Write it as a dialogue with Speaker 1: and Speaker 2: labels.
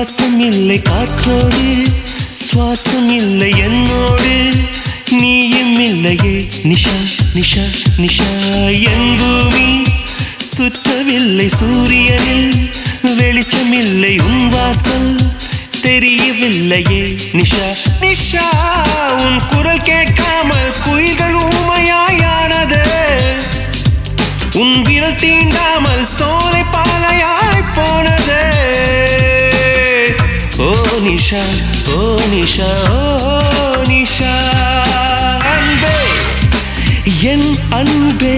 Speaker 1: வாசம் இல்லை காற்றோடு சுவாசம் இல்லை என்னோடு நீயும் இல்லையே நிஷா நிஷா நிஷா என் பூமி சுற்றவில்லை சூரியனில் வெளிச்சமில்லை உன் வாசல் தெரியவில்லையே நிஷா நிஷா உன் குரல் கேட்காமல் குயில்கள் ஊமையாயானது உன் விரல் தீண்டாமல் சோலை பாலையாய் போனது ஓ நிஷா ஓ நிஷா ஓ நிஷா அன்பே என் அன்பே